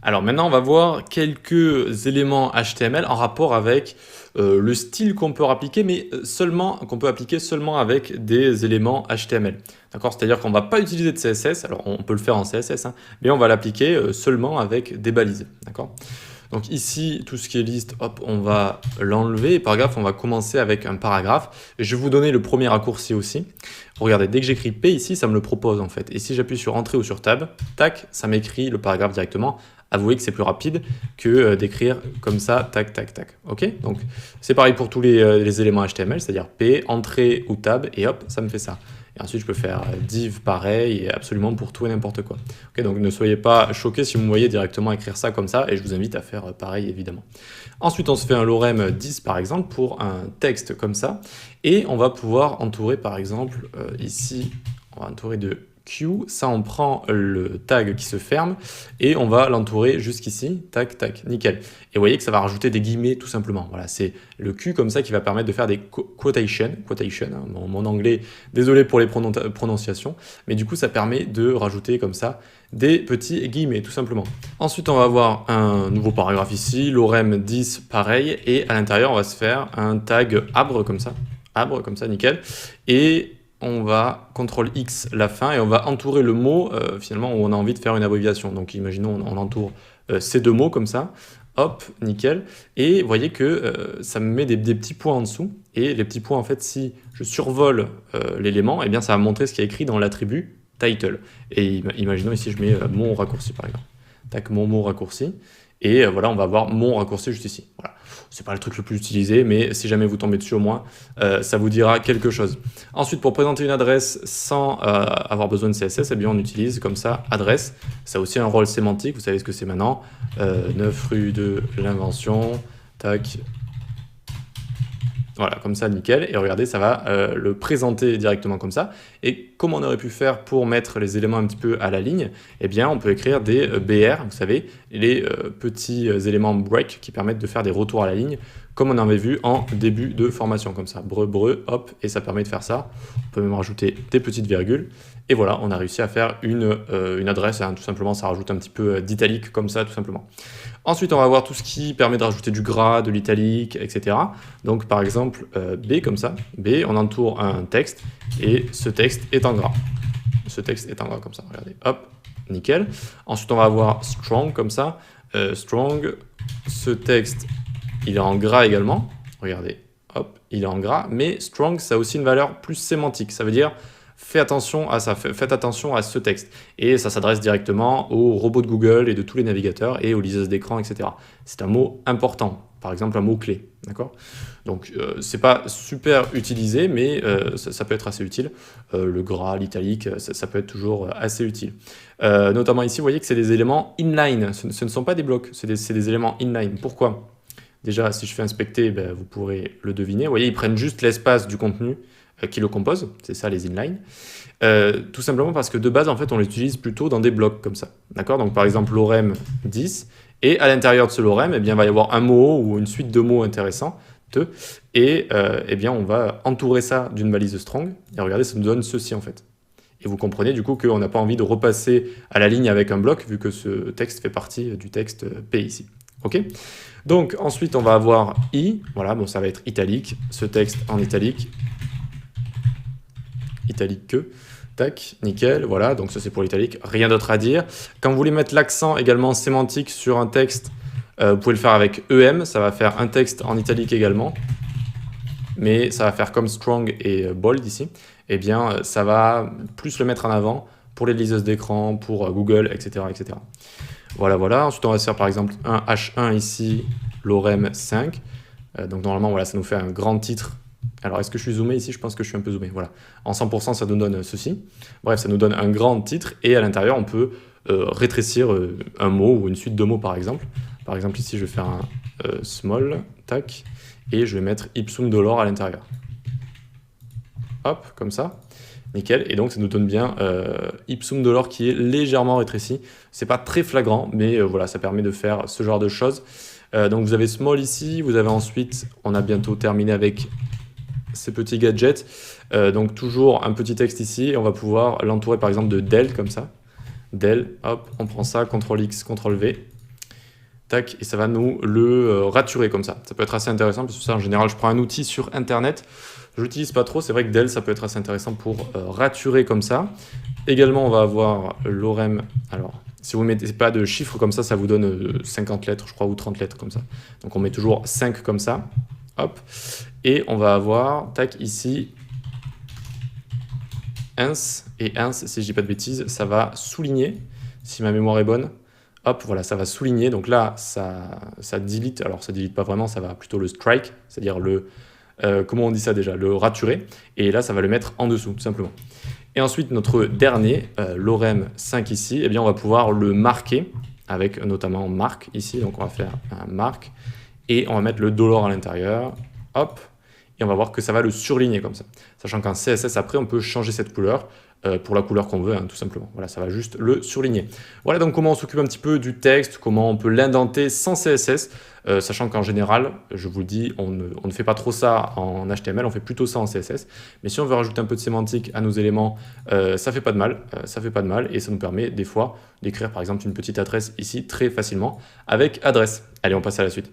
Alors maintenant, on va voir quelques éléments HTML en rapport avec le style qu'on peut appliquer, mais qu'on peut appliquer seulement avec des éléments HTML. D'accord? C'est-à-dire qu'on ne va pas utiliser de CSS, alors on peut le faire en CSS, hein, mais on va l'appliquer seulement avec des balises. D'accord? Donc ici, tout ce qui est liste, hop, on va l'enlever. Et paragraphe, on va commencer avec un paragraphe. Et je vais vous donner le premier raccourci aussi. Regardez, dès que j'écris P ici, ça me le propose en fait. Et si j'appuie sur Entrée ou sur Tab, tac, ça m'écrit le paragraphe directement. Avouez que c'est plus rapide que d'écrire comme ça, tac, tac, tac. Ok? Donc c'est pareil pour tous les éléments HTML, c'est-à-dire P, Entrée ou Tab, et hop, ça me fait ça. Et ensuite, je peux faire div pareil, et absolument pour tout et n'importe quoi. Okay, donc ne soyez pas choqués si vous me voyez directement écrire ça comme ça, et je vous invite à faire pareil, évidemment. Ensuite, on se fait un lorem 10, par exemple, pour un texte comme ça, et on va pouvoir entourer, par exemple, ici, on va entourer de Q, ça on prend le tag qui se ferme et on va l'entourer jusqu'ici, tac, tac, nickel. Et vous voyez que ça va rajouter des guillemets tout simplement. Voilà, c'est le Q comme ça qui va permettre de faire des quotations, hein, mon anglais, désolé pour les prononciations, mais du coup ça permet de rajouter comme ça des petits guillemets tout simplement. Ensuite on va avoir un nouveau paragraphe ici, lorem 10 pareil, et à l'intérieur on va se faire un tag arbre comme ça, nickel, et on va CTRL X la fin et on va entourer le mot finalement où on a envie de faire une abréviation. Donc imaginons on entoure ces deux mots comme ça, hop, nickel. Et vous voyez que ça me met des petits points en dessous. Et les petits points, en fait, si je survole l'élément, eh bien ça va montrer ce qui est écrit dans l'attribut title. Et imaginons ici je mets mon raccourci par exemple. Tac, mon mot raccourci. Et voilà, on va avoir mon raccourci juste ici. Voilà. C'est pas le truc le plus utilisé, mais si jamais vous tombez dessus au moins, ça vous dira quelque chose. Ensuite, pour présenter une adresse sans avoir besoin de CSS, eh bien on utilise comme ça adresse. Ça a aussi un rôle sémantique, vous savez ce que c'est maintenant. 9 rue de l'Invention, tac. Voilà, comme ça, nickel. Et regardez, ça va le présenter directement comme ça. Et comme on aurait pu faire pour mettre les éléments un petit peu à la ligne, eh bien, on peut écrire des BR, vous savez, les petits éléments break qui permettent de faire des retours à la ligne, comme on avait vu en début de formation, comme ça. Breu, breu, hop, et ça permet de faire ça. On peut même rajouter des petites virgules. Et voilà, on a réussi à faire une adresse, hein, tout simplement, ça rajoute un petit peu d'italique comme ça, tout simplement. Ensuite, on va voir tout ce qui permet de rajouter du gras, de l'italique, etc. Donc, par exemple, B comme ça. B, on entoure un texte et ce texte est en gras. Ce texte est en gras comme ça, regardez, hop, nickel. Ensuite, on va avoir strong comme ça. Strong, ce texte, il est en gras également. Regardez, hop, il est en gras. Mais strong, ça a aussi une valeur plus sémantique. Ça veut dire faites attention à ça, faites attention à ce texte. Et ça s'adresse directement aux robots de Google et de tous les navigateurs et aux liseuses d'écran, etc. C'est un mot important, par exemple un mot-clé, d'accord? Donc c'est pas super utilisé, mais ça peut être assez utile. Le gras, l'italique, ça peut être toujours assez utile. Notamment ici, vous voyez que c'est des éléments inline, ce ne sont pas des blocs, c'est des éléments inline. Pourquoi? Déjà, si je fais inspecter, ben, vous pourrez le deviner. Vous voyez, ils prennent juste l'espace du contenu qui le compose, c'est ça les inline. Tout simplement parce que de base, en fait, on l'utilise plutôt dans des blocs comme ça. D'accord? Donc par exemple, lorem 10, et à l'intérieur de ce lorem, eh bien, il va y avoir un mot ou une suite de mots intéressants, et eh bien, on va entourer ça d'une balise strong, et regardez, ça nous donne ceci en fait. Et vous comprenez du coup qu'on n'a pas envie de repasser à la ligne avec un bloc, vu que ce texte fait partie du texte P ici. Ok? Donc ensuite, on va avoir I, voilà, bon, ça va être italique, ce texte en italique que, tac, nickel, voilà, donc ça c'est pour l'italique, rien d'autre à dire. Quand vous voulez mettre l'accent également sémantique sur un texte, vous pouvez le faire avec EM, ça va faire un texte en italique également, mais ça va faire comme strong et bold ici, eh bien ça va plus le mettre en avant pour les liseuses d'écran, pour Google, etc., etc. Voilà, voilà, ensuite on va se faire par exemple un H1 ici, lorem 5, donc normalement voilà, ça nous fait un grand titre. Alors, est-ce que je suis zoomé ici? Je pense que je suis un peu zoomé. Voilà. En 100%, ça nous donne ceci. Bref, ça nous donne un grand titre. Et à l'intérieur, on peut rétrécir un mot ou une suite de mots, par exemple. Par exemple, ici, je vais faire un small, tac. Et je vais mettre ipsum dolor à l'intérieur. Hop, comme ça. Nickel. Et donc, ça nous donne bien ipsum dolor qui est légèrement rétréci. C'est pas très flagrant, mais voilà, ça permet de faire ce genre de choses. Donc, vous avez small ici. Vous avez ensuite, on a bientôt terminé avec ces petits gadgets. Donc toujours un petit texte ici, et on va pouvoir l'entourer par exemple de del comme ça. Del, hop, on prend ça, CTRL X, CTRL V. tac, et ça va nous le raturer comme ça. Ça peut être assez intéressant, parce que ça, en général, je prends un outil sur Internet, je l'utilise pas trop, c'est vrai que Dell, ça peut être assez intéressant pour raturer comme ça. Également, on va avoir l'orem, alors, si vous ne mettez pas de chiffres comme ça vous donne 50 lettres, je crois, ou 30 lettres comme ça. Donc, on met toujours 5 comme ça, hop, et on va avoir, tac, ici, ins, et ins, si je dis pas de bêtises, ça va souligner, si ma mémoire est bonne. Hop, voilà, ça va souligner. Donc là, ça delete. Alors, ça delete pas vraiment, ça va plutôt le strike, c'est-à-dire le, comment on dit ça déjà, le raturer. Et là, ça va le mettre en dessous, tout simplement. Et ensuite, notre dernier, l'orem 5 ici, eh bien, on va pouvoir le marquer avec notamment marque ici. Donc, on va faire un marque et on va mettre le dollar à l'intérieur. Hop, et on va voir que ça va le surligner comme ça. Sachant qu'en CSS, après, on peut changer cette couleur pour la couleur qu'on veut, hein, tout simplement. Voilà, ça va juste le surligner. Voilà donc comment on s'occupe un petit peu du texte, comment on peut l'indenter sans CSS, sachant qu'en général, je vous le dis, on ne fait pas trop ça en HTML, on fait plutôt ça en CSS. Mais si on veut rajouter un peu de sémantique à nos éléments, ça fait pas de mal, et ça nous permet des fois d'écrire par exemple une petite adresse ici très facilement avec adresse. Allez, on passe à la suite.